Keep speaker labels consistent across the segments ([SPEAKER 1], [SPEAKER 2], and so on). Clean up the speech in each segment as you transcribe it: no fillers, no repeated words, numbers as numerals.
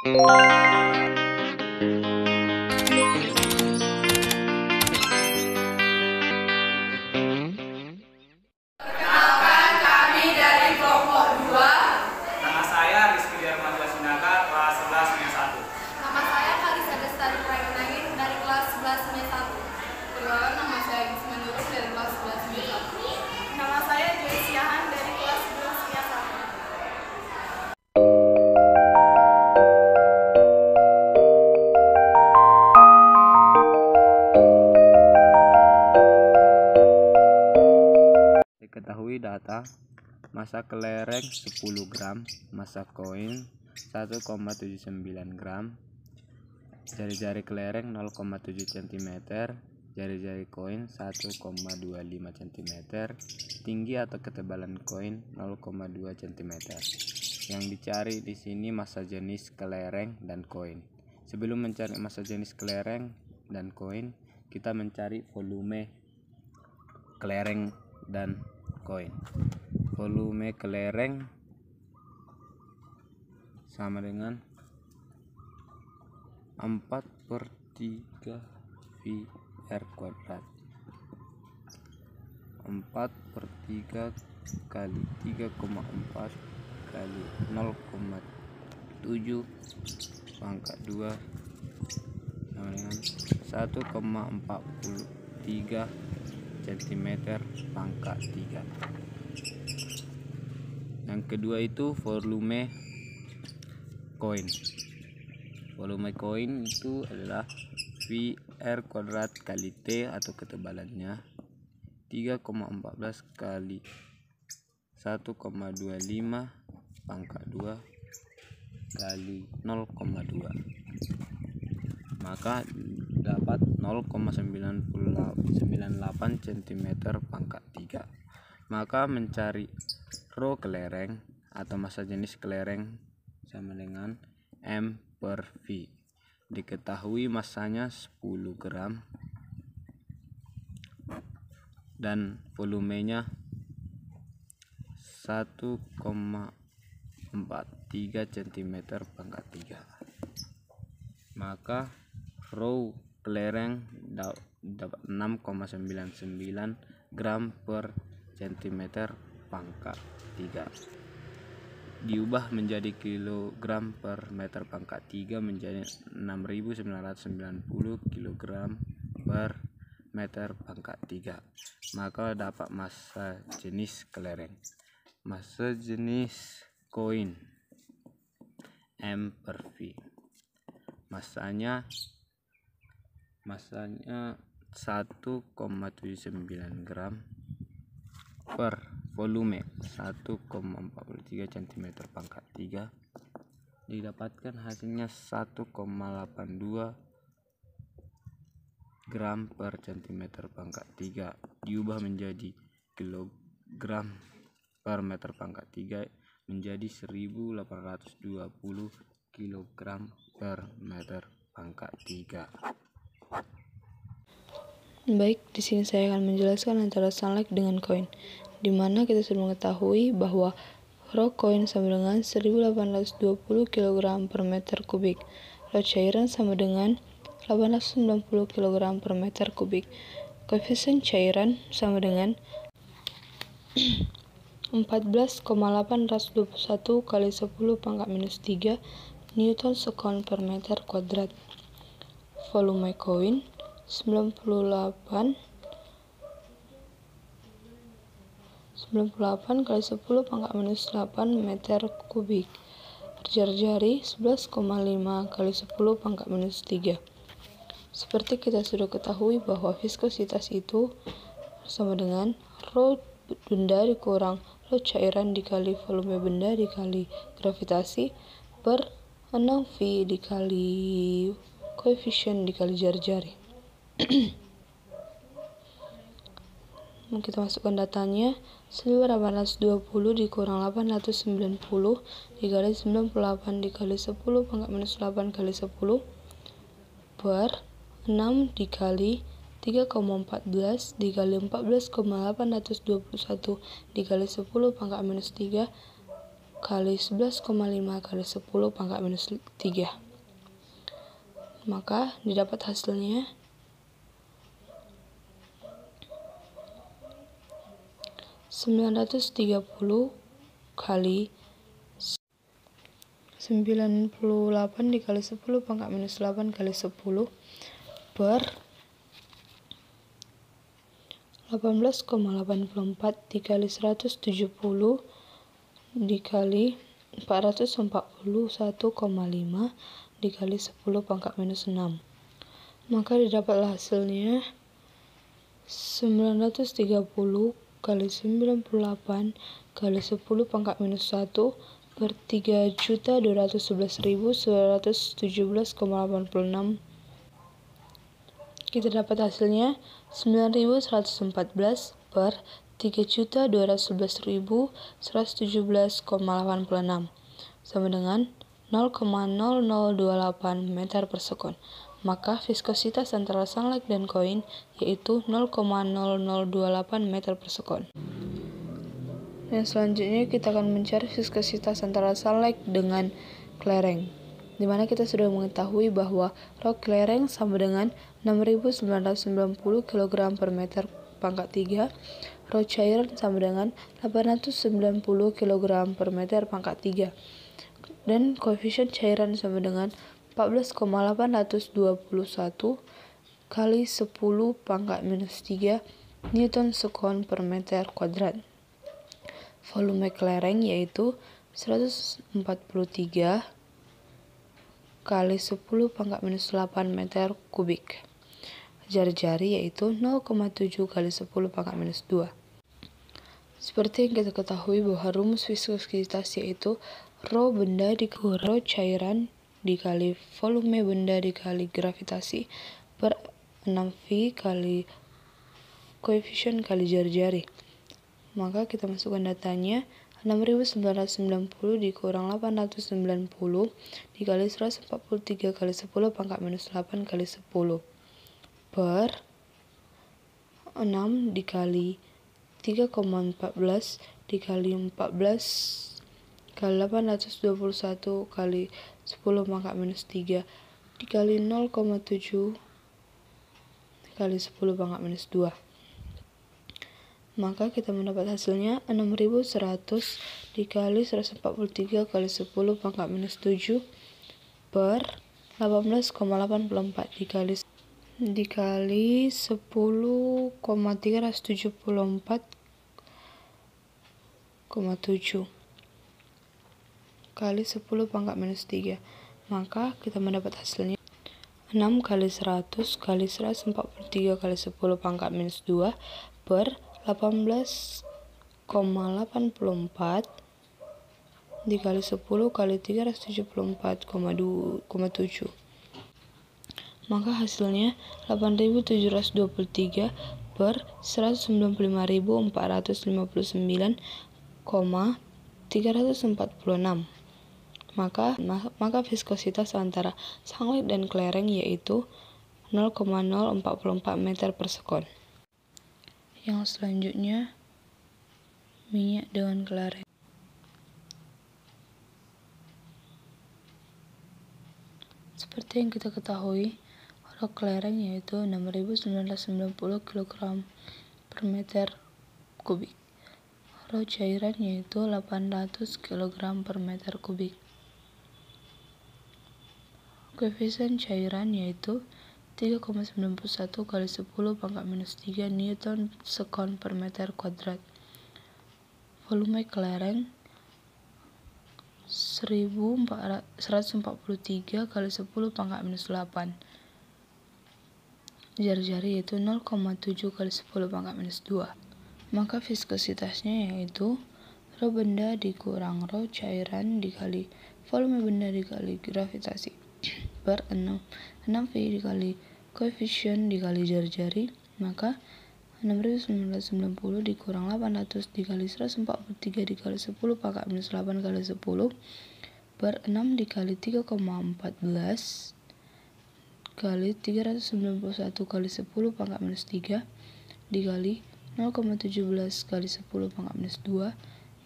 [SPEAKER 1] Nama saya Rizky Dermaja Sinaga, kelas 11 semester 1.
[SPEAKER 2] Nama saya Kalisa Destari Prayonain dari kelas 11 semester 1.
[SPEAKER 3] Perkenalkan, nama saya Gisma Nurul dari kelas 11 semester 1.
[SPEAKER 2] Nama saya Joy Siahan dari kelas 11 semester 1.
[SPEAKER 4] Diketahui data massa kelereng 10 gram, massa koin 1,79 gram, jari-jari kelereng 0,7 cm, jari-jari koin 1,25 cm, tinggi atau ketebalan koin 0,2 cm. Yang dicari di sini massa jenis kelereng dan koin. Sebelum mencari massa jenis kelereng dan koin, kita mencari volume kelereng dan koin. Volume kelereng sama dengan 4/3 VR kuadrat. 4/3 kali 3,4 kali 0,7 pangkat 2 sama dengan 1,43 cm pangkat 3. Yang kedua itu volume koin. Volume koin itu adalah VR kuadrat kali T atau ketebalannya 3,14 kali 1,25 pangkat 2 kali 0,2, maka dapat 0,98 cm pangkat 3. Maka mencari rho kelereng atau massa jenis kelereng sama dengan M/V. Diketahui massanya 10 gram dan volumenya 1,43 cm pangkat 3. Maka rho kelereng dapat 6,99 gram per cm pangkat 3. Diubah menjadi kilogram per meter pangkat 3 menjadi 6.990 kg per meter pangkat 3. Maka dapat massa jenis kelereng. Massa jenis koin M/V. Massanya 1,79 gram per volume 1,43 cm pangkat 3. Didapatkan hasilnya 1,82 gram per cm pangkat 3. Diubah menjadi kilogram per meter pangkat 3 menjadi 1820 kg per meter pangkat 3.
[SPEAKER 3] Baik, di sini saya akan menjelaskan antara sunlight dengan koin, di mana kita sudah mengetahui bahwa rho koin sama dengan 1820 kg per meter kubik, rho cairan sama dengan 890 kg per meter kubik, koefisien cairan sama dengan 14,821 kali 10 pangkat minus 3 Newton sekon per meter kuadrat. Volume koin 98 kali 10 pangkat minus 8 meter kubik per jari-jari 11,5 kali 10 pangkat minus 3. Seperti kita sudah ketahui bahwa viskositas itu sama dengan rho benda dikurang rho cairan dikali volume benda dikali gravitasi per 6V dikali koefisien dikali jari-jari. Kita masukkan datanya, 1820 dikurang 890 dikali 98 dikali 10 pangkat minus 8 kali 10 per 6 dikali 3,14 dikali 14,821 dikali 10 pangkat minus 3 kali 11,5 kali 10 pangkat minus 3. Maka didapat hasilnya 930 kali 98 dikali 10 pangkat minus 8 kali 10 per 18,84 dikali 170 dikali 441,5 dikali 10 pangkat minus 6. Maka didapatlah hasilnya 930 kali 98 kali 10 pangkat minus 1 per 3.211.917,86. Kita dapat hasilnya 9.114 per 3.211.117,86 sama dengan 0,0028 meter per sekon. Maka viskositas antara sunlight dan koin yaitu 0,0028 meter per sekon. Dan selanjutnya kita akan mencari viskositas antara sunlight dengan kelereng, di mana kita sudah mengetahui bahwa rho kelereng sama dengan 6.990 kg per meter pangkat 3, rho cairan sama dengan 890 kg per meter pangkat 3, dan koefisien cairan sama dengan 14,821 kali 10 pangkat minus 3 Newton sekon per meter kuadrat. Volume kelereng yaitu 143 kali 10 pangkat minus 8 meter kubik. Jari-jari yaitu 0,7 kali 10 pangkat minus 2. Seperti yang kita ketahui bahwa rumus viskositas yaitu rho benda dikali rho cairan dikali volume benda dikali gravitasi per 6V kali koefisien kali jari-jari. Maka kita masukkan datanya 6.990 dikurang 890 dikali 143 kali 10 pangkat minus 8 kali 10 per 6 dikali 3,14 dikali 14 kali 821 kali 10 pangkat minus 3 dikali 0,7 kali 10 pangkat minus 2. Maka kita mendapat hasilnya 6100 dikali 143 kali 10 pangkat minus 7 per 18,84 dikali 10,374,7 kali 10 pangkat minus 3. Maka kita mendapat hasilnya 6 kali 100 kali 143 kali 10 pangkat minus 2 per 18,84 dikali 10 kali 374,7. Maka hasilnya 8.723 per 195.459,346. Maka viskositas antara sunlight dan kelereng yaitu 0,044 meter per sekon. Yang selanjutnya minyak dengan kelereng. Seperti yang kita ketahui, rho kelereng yaitu 6.990 kg per meter kubik. Rho cairan yaitu 800 kg per meter kubik. Koefisien cairan yaitu 3,91 kali 10 pangkat minus 3 Newton sekon per meter kuadrat. Volume kelereng 143 kali 10 pangkat minus 8. Jari-jari yaitu 0,7 kali 10 pangkat minus 2. Maka viskositasnya yaitu rho benda dikurang rho cairan dikali volume benda dikali gravitasi per 6V dikali koefisien dikali jari-jari. Maka 6.990 dikurang 800 dikali 143 dikali 10 pangkat minus 8 kali 10 per 6 dikali 3,14 kali 391 kali 10 pangkat minus 3 dikali 0,17 kali 10 pangkat minus 2,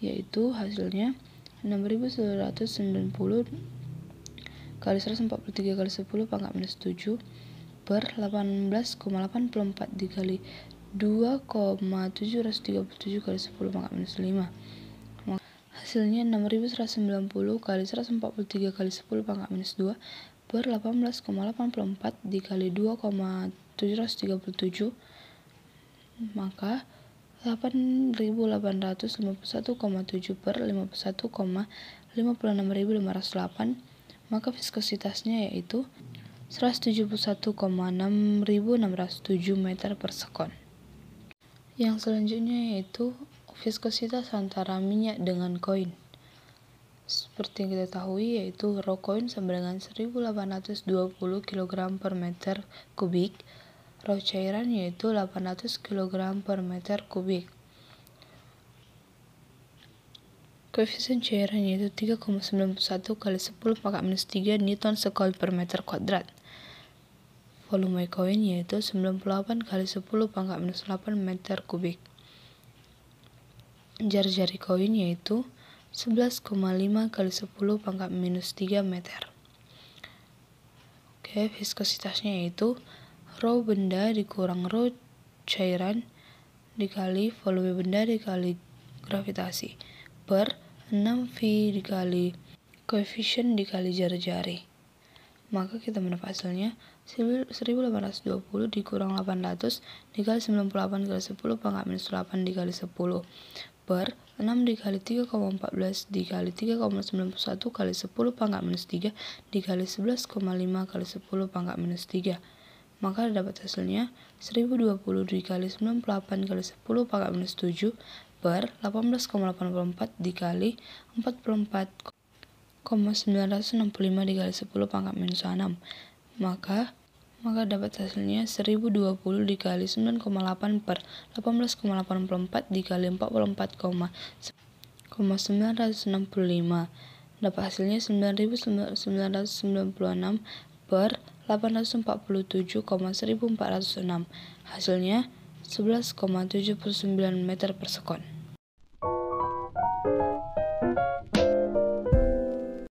[SPEAKER 3] yaitu hasilnya 6.990 kali 143 kali 10 pangkat minus 7 per 18,84 dikali 2,737 kali 10 pangkat minus 5. Hasilnya 6.190 kali 143 kali 10 pangkat minus 2 per 18,84 dikali 2,737, maka 8.851,7 per 51,56508, maka viskositasnya yaitu 171,6607 meter per sekon. Yang selanjutnya yaitu viskositas antara minyak dengan koin. Seperti yang kita tahui yaitu raw coin sama dengan 1820 kg per meter kubik, raw cairan yaitu 800 kg per meter kubik. Koefisien cairan yaitu 3,91 kali 10 pangkat minus 3 Newton sekoil per meter kuadrat. Volume koin yaitu 98 kali 10 pangkat minus 8 meter kubik. Jari-jari koin yaitu 11,5 kali 10 pangkat minus 3 meter. Oke, viskositasnya yaitu raw benda dikurang raw cairan dikali volume benda dikali gravitasi per 6V dikali koefisien dikali jari-jari. Maka kita mendapat hasilnya 1820 dikurang 800 dikali 98 kali 10 pangkat minus 8 dikali 10 per 6 dikali 3,14 dikali 3,91 kali 10 pangkat minus 3 dikali 11,5 kali 10 pangkat minus 3. Maka dapat hasilnya 1020 dikali 98 kali 10 pangkat minus 7 per 18,84 dikali 44,965 dikali 10 pangkat minus 6. Maka dapat hasilnya 1020 dikali 9,8 per 18,84 dikali 44,965. Dapat hasilnya 9.996 per 847,1406. Hasilnya 11,79 meter per sekon.